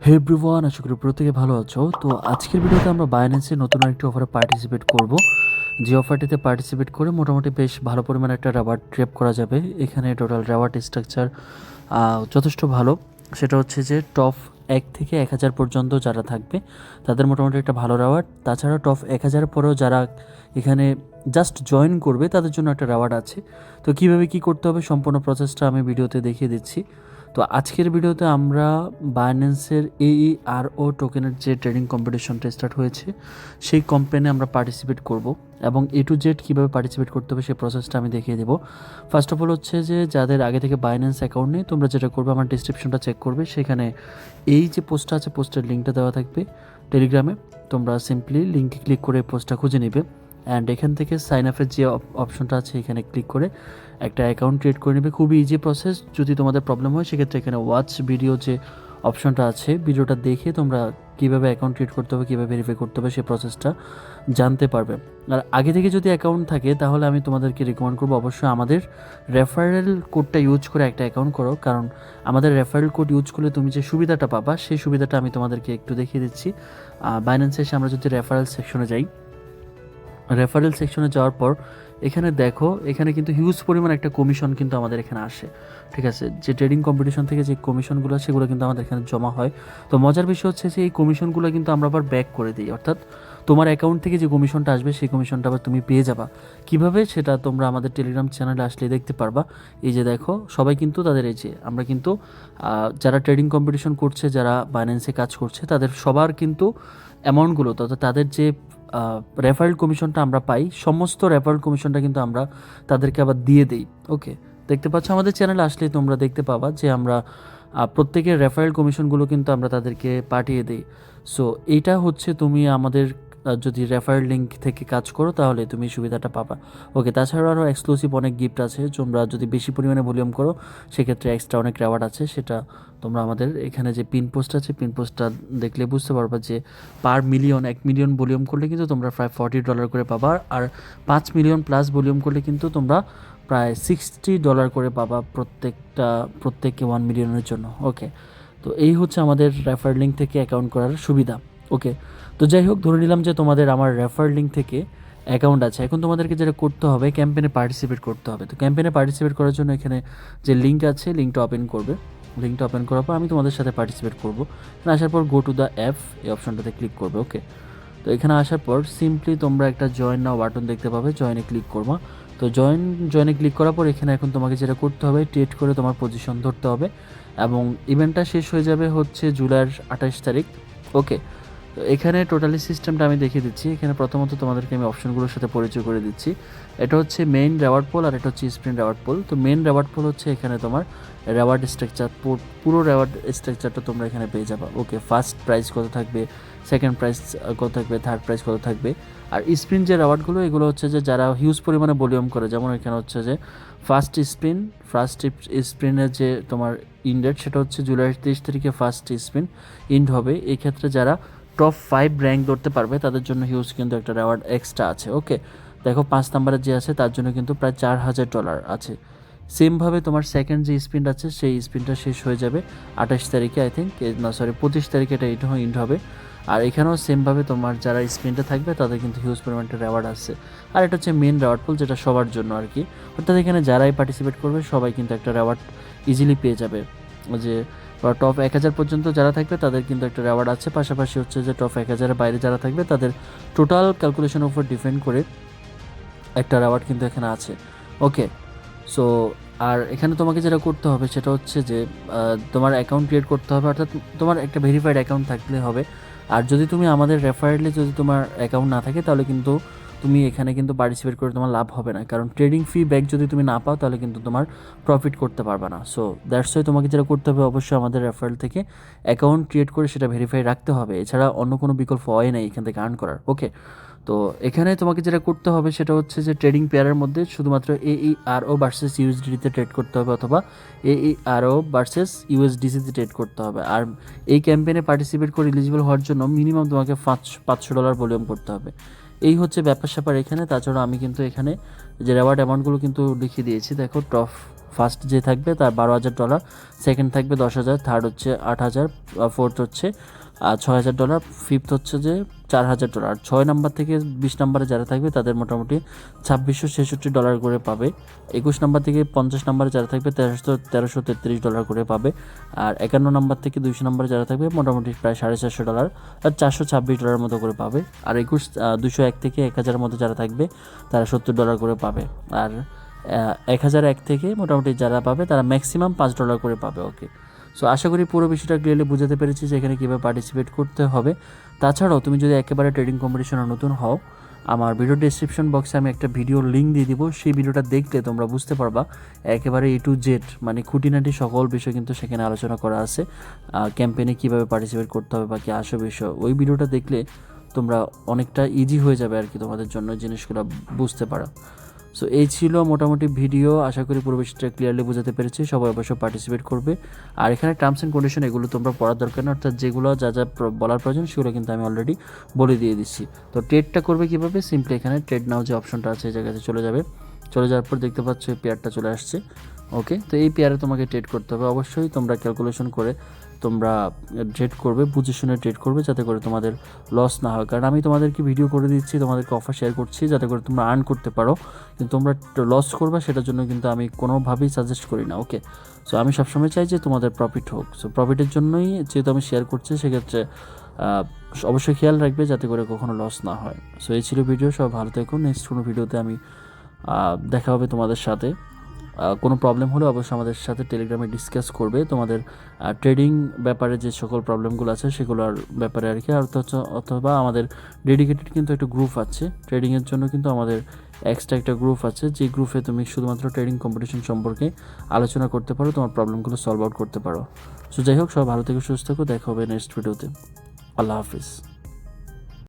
হে everyone, আশা করি প্রত্যেকে ভালো আছো। তো আজকের ভিডিওতে আমরা বাইন্যান্সের নতুন আরেকটি অফারে পার্টিসিপেট করব। যে অফারটিতে পার্টিসিপেট করে মোটামুটি বেশ ভালো পরিমাণে একটা রেওয়ার্ড ট্রেপ করা যাবে। এখানে টোটাল রেওয়ার্ড স্ট্রাকচার যথেষ্ট ভালো। সেটা হচ্ছে যে টপ 1 থেকে 1000 পর্যন্ত যারা থাকবে তাদের মোটামুটি একটা ভালো রেওয়ার্ড। তাছাড়া টপ 1000 পরেও যারা এখানে জাস্ট জয়েন করবে তাদের জন্য একটা রেওয়ার্ড আছে। তো কীভাবে কী করতে হবে সম্পূর্ণ প্রসেসটা আমি ভিডিওতে দেখিয়ে দিচ্ছি। তো আজকের ভিডিওতে আমরা বাইন্যান্সের AERO টোকেনের যে ট্রেডিং কম্পিটিশনটা স্টার্ট হয়েছে সেই কম্পেনে আমরা পার্টিসিপেট করব এবং A to Z কীভাবে পার্টিসিপেট করতে হবে সেই প্রসেসটা আমি দেখিয়ে দেবো। ফার্স্ট অফ অল হচ্ছে যে যাদের আগে থেকে বাইন্যান্স অ্যাকাউন্ট নেই, তোমরা যেটা করবে আমার ডিসক্রিপশনটা চেক করবে, সেখানে এই যে পোস্টটা আছে পোস্টের লিঙ্কটা দেওয়া থাকবে টেলিগ্রামে। তোমরা সিম্পলি লিঙ্কে ক্লিক করে পোস্টটা খুঁজে নেবে অ্যান্ড এখান থেকে সাইন আপের যে অপশনটা আছে এখানে ক্লিক করে একটা অ্যাকাউন্ট ক্রিয়েট করে নেবে। খুবই ইজি প্রসেস। যদি তোমাদের প্রবলেম হয় সেক্ষেত্রে এখানে ওয়াচ ভিডিও যে অপশনটা আছে ভিডিওটা দেখে তোমরা কীভাবে অ্যাকাউন্ট ক্রিয়েট করতে হবে, কীভাবে ভেরিফাই করতে হবে সেই প্রসেসটা জানতে পারবে। আর আগে থেকে যদি অ্যাকাউন্ট থাকে তাহলে আমি তোমাদেরকে রিকমেন্ড করবো অবশ্যই আমাদের রেফারেল কোডটা ইউজ করে একটা অ্যাকাউন্ট করো, কারণ আমাদের রেফারেল কোড ইউজ করলে তুমি যে সুবিধাটা পাবা সেই সুবিধাটা আমি তোমাদেরকে একটু দেখিয়ে দিচ্ছি। বাইন্যান্সে এসে আমরা যদি রেফারেল সেকশনে যাই, রেফারেল সেকশনে যাওয়ার পর এখানে দেখো এখানে কিন্তু হিউজ পরিমাণ একটা কমিশন কিন্তু আমাদের এখানে আসে। ঠিক আছে, যে ট্রেডিং কম্পিটিশন থেকে যে কমিশনগুলো সেগুলো কিন্তু আমাদের এখানে জমা হয়। তো মজার বিষয় হচ্ছে যে এই কমিশনগুলো কিন্তু আমরা আবার ব্যাক করে দিই, অর্থাৎ তোমার অ্যাকাউন্ট থেকে যে কমিশনটা আসবে সেই কমিশনটা আবার তুমি পেয়ে যাবা। কিভাবে সেটা তোমরা আমাদের টেলিগ্রাম চ্যানেলে আসলে দেখতে পারবা। এই যে দেখো সবাই কিন্তু তাদের এই যে আমরা কিন্তু যারা ট্রেডিং কম্পিটিশন করছে, যারা বাইন্যান্সে কাজ করছে তাদের সবার কিন্তু অ্যামাউন্টগুলো, তথা তাদের যে রেফারেল কমিশনটা আমরা পাই সমস্ত রেফারেল কমিশনটা কিন্তু আমরা তাদেরকে আবার দিয়ে দিই। ওকে, দেখতে পাচ্ছ আমাদের চ্যানেলে আসলে তোমরা দেখতে পাবা যে আমরা প্রত্যেকের রেফারেল কমিশনগুলো কিন্তু আমরা তাদেরকে পাঠিয়ে দিই। সো এইটা হচ্ছে তুমি আমাদের যদি রেফারেল লিঙ্ক থেকে কাজ করো তাহলে তুমি সুবিধাটা পাবা। ওকে, তাছাড়াও আরও এক্সক্লুসিভ অনেক গিফট আছে। তোমরা যদি বেশি পরিমাণে ভলিউম করো সেক্ষেত্রে এক্সট্রা অনেক রেওয়ার্ড আছে, সেটা তোমরা আমাদের এখানে যে পিন পোস্ট আছে পিন পোস্টটা দেখলে বুঝতে পারবা যে পার মিলিয়ন 1 মিলিয়ন ভলিউম করলে কিন্তু তোমরা প্রায় $40 করে পাবা, আর 5 মিলিয়ন প্লাস ভলিউম করলে কিন্তু তোমরা প্রায় $60 করে পাবা প্রত্যেককে 1 মিলিয়নের জন্য। ওকে, তো এই হচ্ছে আমাদের রেফার লিঙ্ক থেকে অ্যাকাউন্ট করার সুবিধা। ওকে, তো যাই হোক, ধরে নিলাম যে তোমাদের আমার রেফার লিঙ্ক থেকে অ্যাকাউন্ট আছে। এখন তোমাদেরকে যেটা করতে হবে ক্যাম্পেনে পার্টিসিপেট করতে হবে। তো ক্যাম্পেনে পার্টিসিপেট করার জন্য এখানে যে লিঙ্ক আছে লিঙ্কটা ওপেন করবে। লিঙ্কটা ওপেন করার পর আমি তোমাদের সাথে পার্টিসিপেট করবো। এখানে আসার পর গো টু দ্য অ্যাপ এই অপশনটাতে ক্লিক করবে। ওকে, তো এখানে আসার পর সিম্পলি তোমরা একটা জয়েন নাও বাটন দেখতে পাবে, জয়েনে ক্লিক করবা। তো জয়েনে ক্লিক করার পর এখানে এখন তোমাকে যেটা করতে হবে ট্রেড করে তোমার পজিশন ধরতে হবে এবং ইভেন্টটা শেষ হয়ে যাবে হচ্ছে জুলাইয়ের 28 তারিখ। ওকে, তো এখানে টোটালি সিস্টেমটা আমি দেখিয়ে দিচ্ছি। এখানে প্রথমত তোমাদেরকে আমি অপশনগুলোর সাথে পরিচয় করে দিচ্ছি। এটা হচ্ছে মেইন রেওয়ার্ড পোল আর এটা হচ্ছে স্প্রিন রেওয়ার্ড পোল। তো মেইন রেওয়ার্ড পোল হচ্ছে এখানে তোমার রেওয়ার্ড স্ট্রাকচার, পুরো রেওয়ার্ড স্ট্রাকচারটা তোমরা এখানে পেয়ে যাবা। ওকে, ফার্স্ট প্রাইস কত থাকবে, সেকেন্ড প্রাইস কত থাকবে, থার্ড প্রাইস কত থাকবে। আর স্প্রিন যে রেওয়ার্ডগুলো এগুলো হচ্ছে যে যারা হিউজ পরিমাণে ভলিউম করে, যেমন এখানে হচ্ছে যে ফার্স্ট স্প্রিনের যে তোমার ইন্ড ডেট সেটা হচ্ছে জুলাইয়ের 23 তারিখে ফার্স্ট স্প্রিন ইন্ড হবে। এই ক্ষেত্রে যারা টপ 5 র্যাঙ্ক ধরতে পারবে তাদের জন্য হিউজ কিন্তু একটা রেওয়ার্ড এক্সট্রা আছে। ওকে, দেখো 5 নাম্বারে যে আছে তার জন্য কিন্তু প্রায় $4000 আছে। সেমভাবে তোমার সেকেন্ড যে স্পিন আছে সেই স্পিনটা শেষ হয়ে যাবে 28 তারিখে, আই থিঙ্ক, না সরি 25 তারিখে এটা ইন্ড হবে। আর এখানেও সেমভাবে তোমার যারা স্পিনটা থাকবে তাদের কিন্তু হিউজ পরিমাণটা রেওয়ার্ড আসছে। আর এটা হচ্ছে মেন রেওয়ার্ড পুল, যেটা সবার জন্য আর কি, অর্থাৎ এখানে যারাই পার্টিসিপেট করবে সবাই কিন্তু একটা রেওয়ার্ড ইজিলি পেয়ে যাবে। যে টপ 1000 পর্যন্ত যারা থাকবে তাদের কিন্তু একটা রেওয়ার্ড আছে, পাশাপাশি হচ্ছে যে টপ 1000-এর বাইরে যারা থাকবে তাদের টোটাল ক্যালকুলেশনের উপর ডিপেন্ড করে একটা রেওয়ার্ড কিন্তু এখানে আছে। ওকে, সো আর এখানে তোমাকে যেটা করতে হবে সেটা হচ্ছে যে তোমার অ্যাকাউন্ট ক্রিয়েট করতে হবে, অর্থাৎ তোমার একটা ভেরিফাইড অ্যাকাউন্ট থাকলে হবে। আর যদি তুমি আমাদের রেফারেলে যদি তোমার অ্যাকাউন্ট না থাকে তাহলে কিন্তু তুমি এখানে কিন্তু পার্টিসিপেট করে তোমার লাভ হবে না, কারণ ট্রেডিং ফি ব্যাক যদি তুমি না পাও তাহলে কিন্তু তোমার প্রফিট করতে পারবে না। সো দ্যাটস ওয়াই তোমাকে যেটা করতে হবে অবশ্যই আমাদের রেফারেল থেকে অ্যাকাউন্ট ক্রিয়েট করে সেটা ভেরিফাই রাখতে হবে, এছাড়া অন্য কোনো বিকল্প হয় নেই এখান থেকে আর্ন করার। ওকে, তো এখানে তোমাকে যেটা করতে হবে সেটা হচ্ছে যে ট্রেডিং পেয়ারের মধ্যে শুধুমাত্র AERO ভার্সেস USDT ট্রেড করতে হবে, অথবা AERO ভার্সেস USDC ট্রেড করতে হবে। আর এই ক্যাম্পেইনে পার্টিসিপেট করে এলিজিবল হওয়ার জন্য মিনিমাম তোমাকে $500 ভলিউম করতে হবে। এই হচ্ছে ব্যাপার স্যাপার এখানে। তাছাড়া আমি কিন্তু এখানে যে রেওয়ার্ড অ্যামাউন্টগুলো কিন্তু লিখিয়ে দিয়েছি। দেখো টপ ফার্স্ট যে থাকবে তার $12,000, সেকেন্ড থাকবে 10,000, থার্ড হচ্ছে 8,000, ফোর্থ হচ্ছে $6,000, ফিফথ হচ্ছে যে $4,000। 6 নাম্বার থেকে 20 নাম্বারে যারা থাকবে তাদের মোটামুটি $2,666 করে পাবে। 21 নাম্বার থেকে 50 নাম্বারে যারা থাকবে $1,333 করে পাবে। আর 51 নাম্বার থেকে 200 নাম্বারে যারা থাকবে মোটামুটি প্রায় $450 আর $426 মতো করে পাবে। আর 201 থেকে 1,000-এর মধ্যে যারা থাকবে তারা $70 করে পাবে। আর 1,001 থেকে মোটামুটি যারা পাবে তারা ম্যাক্সিমাম $5 করে পাবে। ওকে, সো আশা করি পুরো বিষয়টা ক্লিয়ারলি বুঝাতে পেরেছি যে এখানে কীভাবে পার্টিসিপেট করতে হবে। তাছাড়াও তুমি যদি একেবারে ট্রেডিং কম্পিটিশনে নতুন হও, আমার ভিডিও ডিসক্রিপশন বক্সে আমি একটা ভিডিও লিঙ্ক দিয়ে দিব। সেই ভিডিওটা দেখলে তোমরা বুঝতে পারবা একেবারে A to Z, মানে খুঁটিনাটি সকল বিষয় কিন্তু সেখানে আলোচনা করা আছে। ক্যাম্পেইনে কীভাবে পার্টিসিপেট করতে হবে বা কি আসল বিষয়, ওই ভিডিওটা দেখলে তোমরা অনেকটা ইজি হয়ে যাবে আর কি তোমাদের জন্য জিনিসগুলো বুঝতে পারা। সো এই ছিল মোটামুটি ভিডিও। আশা করি পুরো বিষয়টা ক্লিয়ারলি বোঝাতে পেরেছি। সবাই অবশ্যই পার্টিসিপেট করবে। আর এখানে টার্মস অ্যান্ড কন্ডিশন এগুলো তোমরা পড়ার দরকার না, অর্থাৎ যেগুলো যা যা বলার প্রয়োজন সেগুলো কিন্তু আমি অলরেডি বলে দিয়ে দিচ্ছি। তো ট্রেডটা করবে কীভাবে, সিম্পলি এখানে ট্রেড নাও যে অপশনটা আছে এই জায়গাতে চলে যাবে। চলে যাওয়ার পর দেখতে পাচ্ছ এই পেয়ারটা চলে আসছে। ওকে, তো এই পেয়ারে তোমাকে ট্রেড করতে হবে। অবশ্যই তোমরা ক্যালকুলেশন করে তোমরা ট্রেড করবে, বুঝে শুনে ট্রেড করবে যাতে করে তোমাদের লস না হয়। কারণ আমি তোমাদেরকে ভিডিও করে দিচ্ছি, তোমাদেরকে অফার শেয়ার করছি যাতে করে তোমরা আর্ন করতে পারো, কিন্তু তোমরা লস করবে সেটার জন্য কিন্তু আমি কোনোভাবেই সাজেস্ট করি না। ওকে, সো আমি সবসময় চাই যে তোমাদের প্রফিট হোক। সো প্রফিটের জন্যই যেহেতু আমি শেয়ার করছি, সেক্ষেত্রে অবশ্যই খেয়াল রাখবে যাতে করে কখনো লস না হয়। সো এই ছিল ভিডিও। সব ভালো থেকো। নেক্সট কোনো ভিডিওতে আমি দেখা হবে তোমাদের সাথে। কোনো প্রবলেম হলে অবশ্যই আমাদের সাথে টেলিগ্রামে ডিসকাস করবে তোমাদের ট্রেডিং ব্যাপারে যে সকল প্রবলেমগুলো আছে সেগুলোর ব্যাপারে আর কি। আর অথবা আমাদের ডেডিকেটেড কিন্তু একটা গ্রুপ আছে ট্রেডিংয়ের জন্য, কিন্তু আমাদের এক্সট্রা একটা গ্রুপ আছে, যে গ্রুপে তুমি শুধুমাত্র ট্রেডিং কম্পিটিশন সম্পর্কে আলোচনা করতে পারো, তোমার প্রবলেমগুলো সলভ আউট করতে পারো। সো যাই হোক, সব ভালো থেকে সুস্থ থেকো। দেখা হবে নেক্সট ভিডিওতে। আল্লাহ হাফিজ।